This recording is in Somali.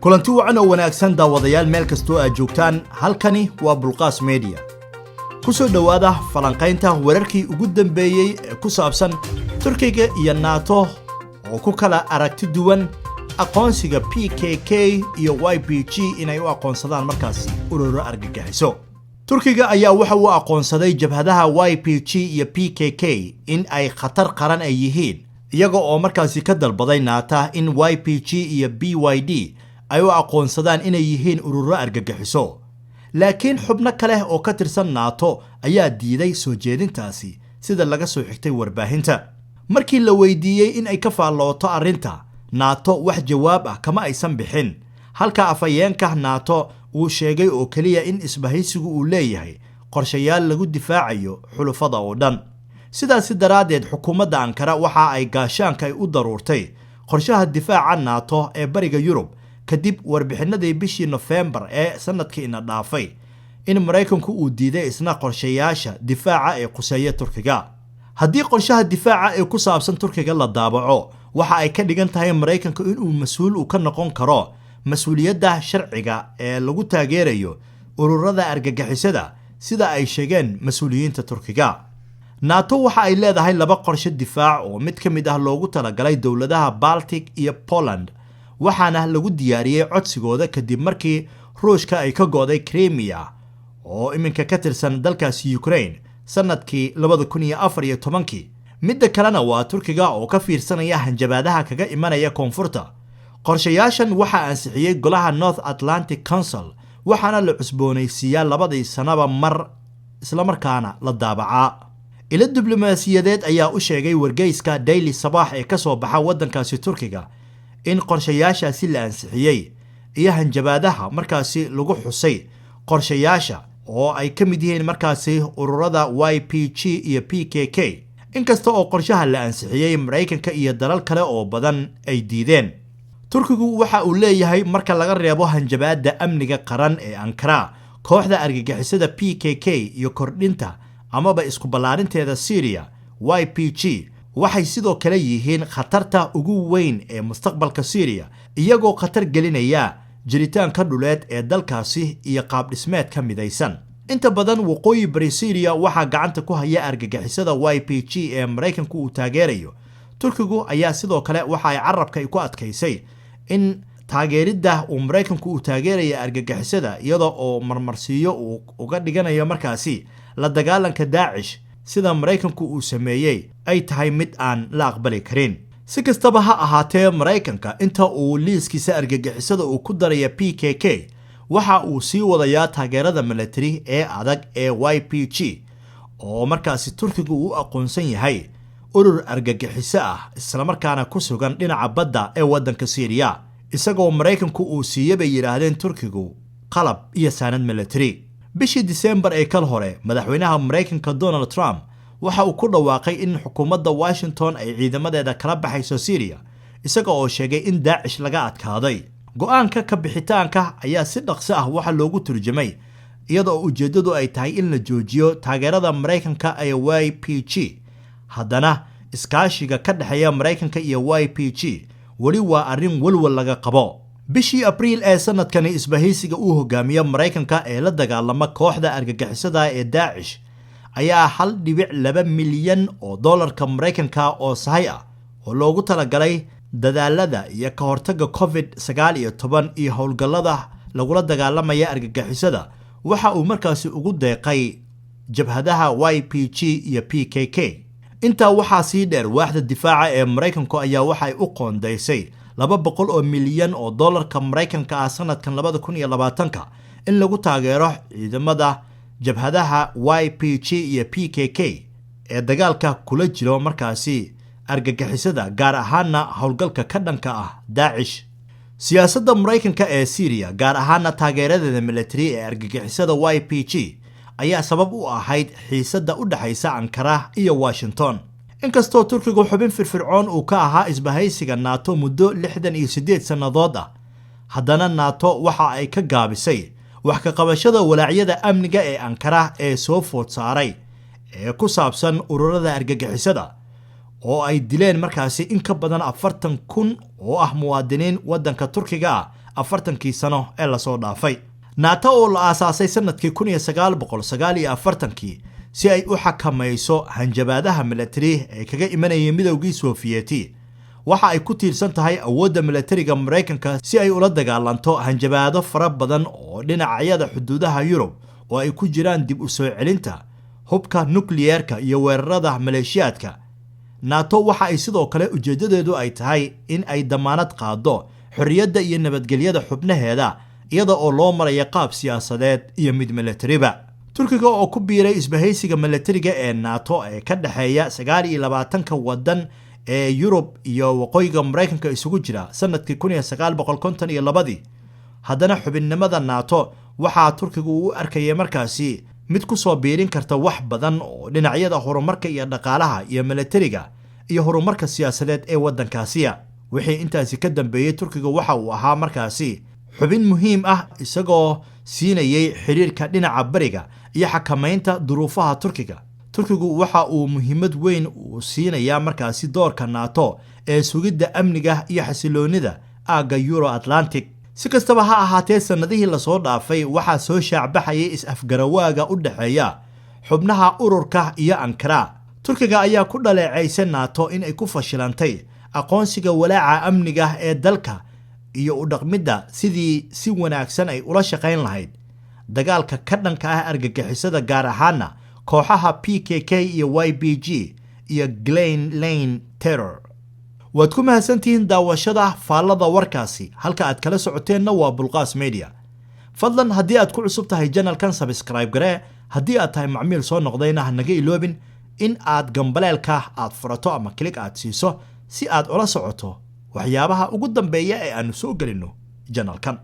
kulanti wacan oo wanaagsan daawadayaal meel kastoo aad joogtaan halkani waa Bulqaas Media ku soo dhawaada falanqaynta wararkii ugu dambeeyay ee ku saabsan Turkiga iyo NATO oo ku kala aragti duwan aqoonsiga PKK iyo YPG inay u aqoonsadaan markaasi ururo argagixiso. Turkiga ayaa waxa uu aqoonsaday jabhadaha YPG iyo PKK in ay khatar qaran ay yihiin iyaga oo markaasi ka dalbaday NATO in YPG iyo BYD ay u aqoonsadaan inay yihiin ururo argagixiso. laakiin xubno kale oo ka tirsan NATO ayaa diiday soo jeedintaasi sida laga soo xigtay warbaahinta. markii la weydiiyay in ay ka faallooto arrinta, NATO wax jawaab ah kama aysan bixin, halka afayeenka NATO uu sheegay oo kaliya in isbahaysigu uu leeyahay qorshayaal lagu difaacayo xulufada oo dhan. sidaas daraadeed xukuumadda Ankara waxa ay gaashaanka ay u daruurtay qorshaha difaaca NATO ee bariga Yurub kadib warbixinadii bishii November ee sanadkii ina dhaafay in Mareykanku uu diiday isna qorshayaasha difaaca ee quseeya Turkiga. haddii qorshaha difaaca ee ku saabsan Turkiga la daabaco, waxa ay ka dhigan tahay Mareykanku in uu mas'uul u ka noqon karo mas'uuliyadda sharciga ee lagu taageerayo ururada argagixisada sida ay sheegeen mas'uuliyiinta Turkiga. NATO waxa ay leedahay laba qorshe difaac oo mid ka mid ah loogu talagalay dawladaha Baltic iyo Poland, waxaana lagu diyaariyay codsigooda kadib markii Ruushka ay ka go'day Crimea oo iminka ka tirsan dalkaasi Ukraine sanadkii 2014. midda kalena waa Turkiga oo ka fiirsanaya hanjabaadaha kaga imanaya koonfurta. qorshayaashan waxa ansixiyay golaha North Atlantic Council, waxaana la cusboonaysiiyaa labadii sanaba mar isla markaana la daabacaa. ila diblomaasiyadeed ayaa u sheegay wargeyska Daily Sabah ee ka soo baxa wadankaasi Turkiga in qorshayaashaasi la ansixiyay iyo hanjabaadaha markaasi lagu xusay qorshayaasha oo ay ka mid yihiin markaasi ururada YPG iyo PKK. inkasta oo qorshaha la ansixiyay, Mareykanka iyo dalal kale oo badan ay diideen. Turkigu waxa uu leeyahay marka laga reebo hanjabaadda amniga qaran ee Ankara, kooxda argagixisada PKK iyo kordhinta amaba isku ballaarinteeda Syria, YPG waxay sidoo kale yihiin khatarta ugu weyn ee mustaqbalka Syria, iyagoo khatar gelinaya jiritaanka dhuleed ee dalkaasi iyo qaab dhismeed ka midaysan. inta badan waqooyi bari Syria waxa gacanta ku haya argagixisada YPG ee Mareykanku uu taageerayo. Turkigu ayaa sidoo kale waxa ay carabka ku adkaysay in taageeridda uu Mareykanku uu taageerayo argagixisada iyadoo oo marmarsiyo uu uga dhiganayo markaasi la dagaalanka Daesh sida Mareykanku uu sameeyay ay tahay mid aan la aqbali karin. si kastaba ha ahaatee, Mareykanka inta uu liiskiisa argagixisada uu ku daraya PKK, waxa uu sii wadayaa taageerada military ee adag ee YPG oo markaasi Turkigu uu aqoonsan yahay urur argagixiso ah isla markaana ku sugan dhinaca badda ee wadanka Syria, isagoo Mareykanku uu siiyay yiraahdeen Turkigu qalab iyo saanad military. bishii December ee kal hore, madaxweynaha Mareykanka Donald Trump waxa uu ku dhawaaqay in xukuumadda Washington ay ciidamadeeda kala baxayso Syria, isaga oo sheegay in Daesh laga adkaaday. go'aanka ka bixitaanka ayaa si dhaqso ah waxa loogu turjumay iyadoo ujeedadu ay tahay in la joojiyo taageerada Mareykanka ee YPG. haddana iskaashiga ka dhaxeeya Mareykanka iyo YPG wali waa arrin walwal laga qabo. bishii Abriil ee sanadkani, isbahaysiga uu hogaamiyo Mareykanka ee la dagaalama kooxda argagixisada ee Daesh ayaa 1.2 milyan oo dollarka Mareykanka oo sahay ah oo loogu talagalay dadaalada iyo ka hortagga COVID-19 iyo howlgallada lagula dagaalamaya argagixisada waxa uu markaasi ugu deeqay jabhadaha YPG iyo PKK. intaa waxaa sii dheer, waaxda difaaca ee Mareykanku ayaa waxay u qoondeysay 200 milyan oo dollarka Mareykanka ah sanadkan 2020 in lagu taageero ciidamada jabhadaha YPG iyo PKK ee dagaalka kula jiro markaasi argagixisada, gaar ahaana howlgalka ka dhanka ah Daesh. siyaasadda Mareykanka ee Syria, gaar ahaana taageeradeeda military ee argagixisada YPG, ayaa sabab u ahayd xiisadda u dhaxaysa Ankara iyo Washington. inkastoo Turkigu xubin firfircoon uu ka ahaa isbahaysiga NATO muddo 68 sannadood ah, haddana NATO waxa ay ka gaabisay wax ka qabashada walaacyada amniga ee Ankara ee soo food saaray ee ku saabsan ururada argagixisada oo ay dileen markaasi in ka badan 40,000 oo ah muwaadiniin wadanka Turkiga afartankii sano ee lasoo dhaafay. NATO oo la aasaasay sanadkii 1949 si ay u xakamayso hanjabaadaha military ee kaga imanayay midowgii Soviyeeti, waxa ay ku tiirsan tahay awoodda militariga Mareykanka si ay ula dagaalanto hanjabaado fara badan oo dhinacyada xuduudaha Yurub oo ay ku jiraan dib u soo celinta hubka nukliyeerka iyo weerarada maleeshiyaadka. NATO waxa ay sidoo kale ujeedadeedu ay tahay in ay damaanad qaado xorriyadda iyo nabadgelyada xubnaheeda iyada oo loo marayo qaab siyaasadeed iyo mid militariba. Turkiga oo ku biiray isbahaysiga militariga ee NATO ee ka dhaxeeya 29 wadan ee Yurub iyo waqooyiga Mareykanka isugu jira sanadkii 1952, haddana xubinnimada NATO waxa Turkigu u arkayay markaasi mid ku soo biirin karta wax badan oo dhinacyada horumarka iyo dhaqaalaha iyo militariga iyo horumarka siyaasadeed ee wadankaasi. wixii intaasi ka dambeeyay Turkiga waxa uu ahaa markaasi xubin muhiim ah isagoo siinayay xiriirka dhinaca bariga iyo xakamaynta duruufaha Turkiga. Turkigu waxa uu muhiimad weyn u siinayaa markaasi doorka NATO ee sugidda amniga iyo xasiloonida aaga Euro-Atlantic. si kastaba ha ahaatee sanadihii la soo dhaafay waxa soo shaacbaxayay is-afgarawaaga u dhaxeeya xubnaha ururka iyo Ankara. Turkiga ayaa ku dhaleeceysay NATO in ay ku fashilantay aqoonsiga walaaca amniga ee dalka iyo u dhaqmidda sidii si wanaagsan ay ula shaqayn lahayd dagaalka ka dhanka ah argagixisada, gaar ahaana kooxaha PKK iyo YPG iyo Glen Lane Terror. waad ku mahadsantihiin daawashada faallada warkaasi. halka aad kala socoteenna waa Bulqaas Media. fadlan haddii aad ku cusub tahay channelkan subscribe garee, haddii aad tahay macmiil soo noqdayna ha naga iloobin in aad gambaleelka aad furato ama click aad siiso si aad ula socoto waxyaabaha ugu dambeeya ee aanu soo gelino channelkan.